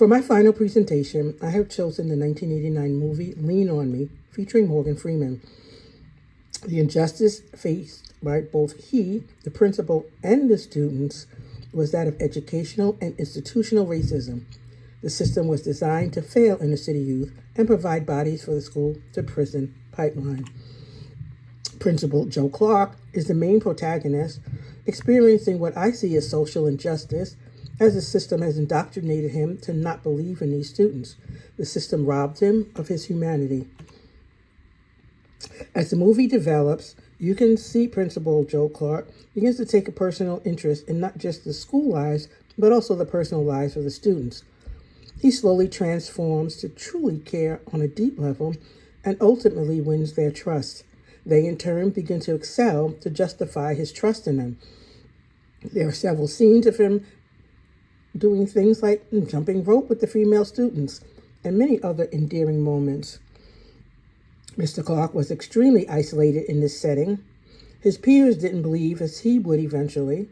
For my final presentation, I have chosen the 1989 movie Lean on Me, featuring Morgan Freeman. The injustice faced by both he, the principal, and the students was that of educational and institutional racism. The system was designed to fail inner city youth and provide bodies for the school to prison pipeline. Principal Joe Clark is the main protagonist, experiencing what I see as social injustice, as the system has indoctrinated him to not believe in these students. The system robbed him of his humanity. As the movie develops, you can see Principal Joe Clark begins to take a personal interest in not just the school lives, but also the personal lives of the students. He slowly transforms to truly care on a deep level and ultimately wins their trust. They in turn begin to excel to justify his trust in them. There are several scenes of him doing things like jumping rope with the female students and many other endearing moments. Mr. Clark was extremely isolated in this setting. His peers didn't believe as he would eventually,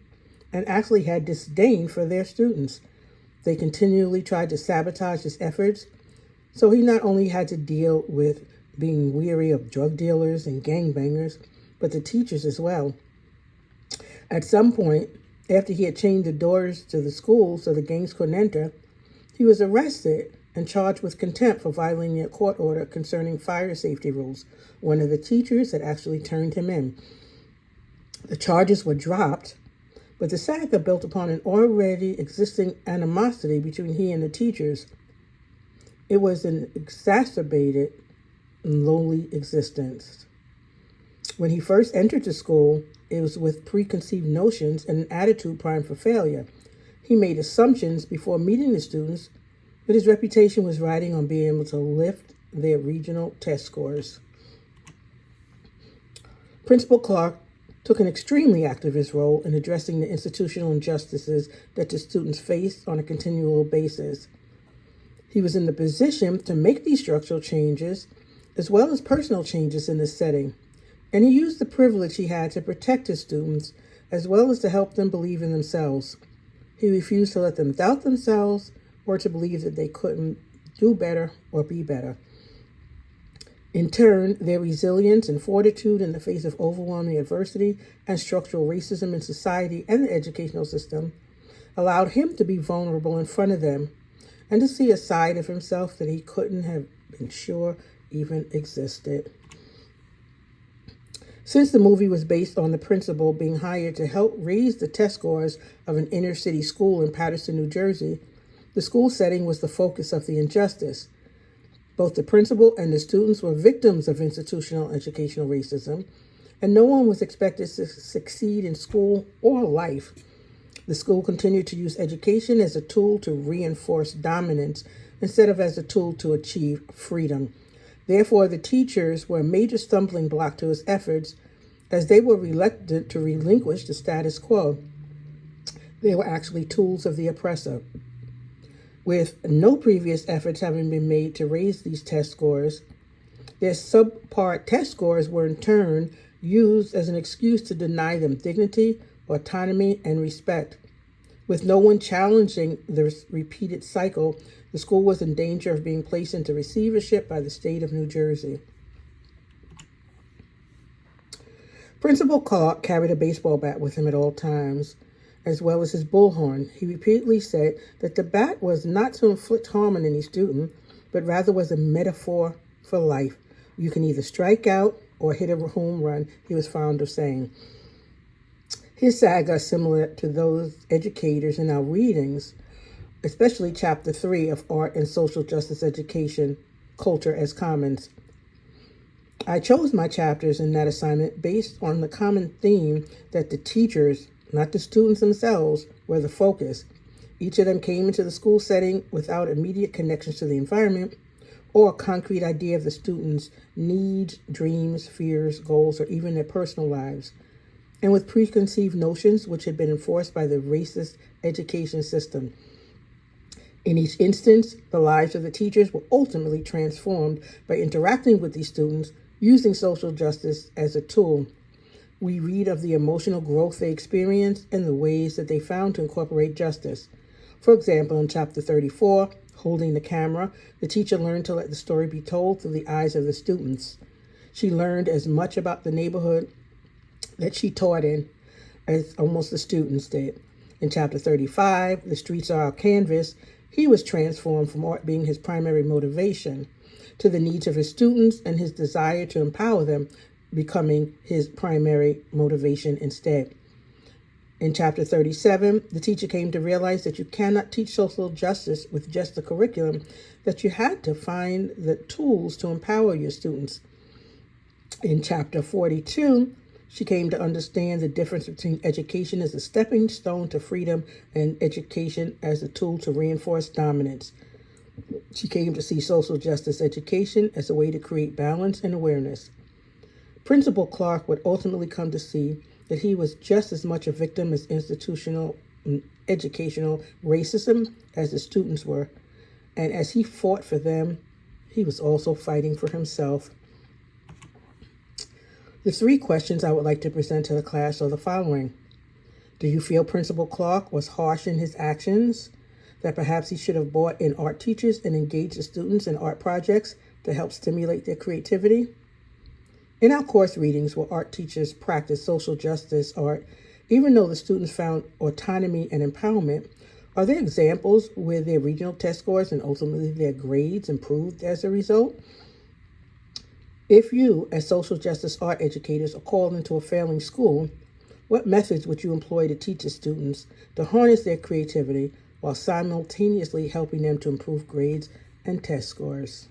and actually had disdain for their students. They continually tried to sabotage his efforts, so he not only had to deal with being weary of drug dealers and gangbangers, but the teachers as well. At some point, after he had chained the doors to the school so the gangs couldn't enter, he was arrested and charged with contempt for violating a court order concerning fire safety rules. One of the teachers had actually turned him in. The charges were dropped, but the saga built upon an already existing animosity between he and the teachers. It was an exacerbated and lonely existence. When he first entered the school, it was with preconceived notions and an attitude primed for failure. He made assumptions before meeting the students, but his reputation was riding on being able to lift their regional test scores. Principal Clark took an extremely activist role in addressing the institutional injustices that the students faced on a continual basis. He was in the position to make these structural changes, as well as personal changes in the setting, and he used the privilege he had to protect his students, as well as to help them believe in themselves. He refused to let them doubt themselves or to believe that they couldn't do better or be better. In turn, their resilience and fortitude in the face of overwhelming adversity and structural racism in society and the educational system allowed him to be vulnerable in front of them and to see a side of himself that he couldn't have been sure even existed. Since the movie was based on the principal being hired to help raise the test scores of an inner city school in Paterson, New Jersey, the school setting was the focus of the injustice. Both the principal and the students were victims of institutional educational racism, and no one was expected to succeed in school or life. The school continued to use education as a tool to reinforce dominance instead of as a tool to achieve freedom. Therefore, the teachers were a major stumbling block to his efforts, as they were reluctant to relinquish the status quo. They were actually tools of the oppressor. With no previous efforts having been made to raise these test scores, their subpar test scores were in turn used as an excuse to deny them dignity, autonomy, and respect. With no one challenging this repeated cycle, the school was in danger of being placed into receivership by the state of New Jersey. Principal Clark carried a baseball bat with him at all times, as well as his bullhorn. He repeatedly said that the bat was not to inflict harm on any student, but rather was a metaphor for life. You can either strike out or hit a home run, he was fond of saying. His saga is similar to those educators in our readings, especially Chapter 3 of Art and Social Justice Education, Culture as Commons. I chose my chapters in that assignment based on the common theme that the teachers, not the students themselves, were the focus. Each of them came into the school setting without immediate connections to the environment or a concrete idea of the students' needs, dreams, fears, goals, or even their personal lives, and with preconceived notions which had been enforced by the racist education system. In each instance, the lives of the teachers were ultimately transformed by interacting with these students using social justice as a tool. We read of the emotional growth they experienced and the ways that they found to incorporate justice. For example, in chapter 34, Holding the Camera, the teacher learned to let the story be told through the eyes of the students. She learned as much about the neighborhood that she taught in as almost the students did. In chapter 35, The Streets Are Our Canvas, he was transformed from art being his primary motivation to the needs of his students and his desire to empower them becoming his primary motivation instead. In chapter 37, the teacher came to realize that you cannot teach social justice with just the curriculum, that you had to find the tools to empower your students. In chapter 42, she came to understand the difference between education as a stepping stone to freedom and education as a tool to reinforce dominance. She came to see social justice education as a way to create balance and awareness. Principal Clark would ultimately come to see that he was just as much a victim of institutional and educational racism as the students were. And as he fought for them, he was also fighting for himself. The 3 questions I would like to present to the class are the following. Do you feel Principal Clark was harsh in his actions? That perhaps he should have brought in art teachers and engaged the students in art projects to help stimulate their creativity? In our course readings where art teachers practice social justice art, even though the students found autonomy and empowerment, are there examples where their regional test scores and ultimately their grades improved as a result? If you, as social justice art educators, are called into a failing school, what methods would you employ to teach the students to harness their creativity while simultaneously helping them to improve grades and test scores?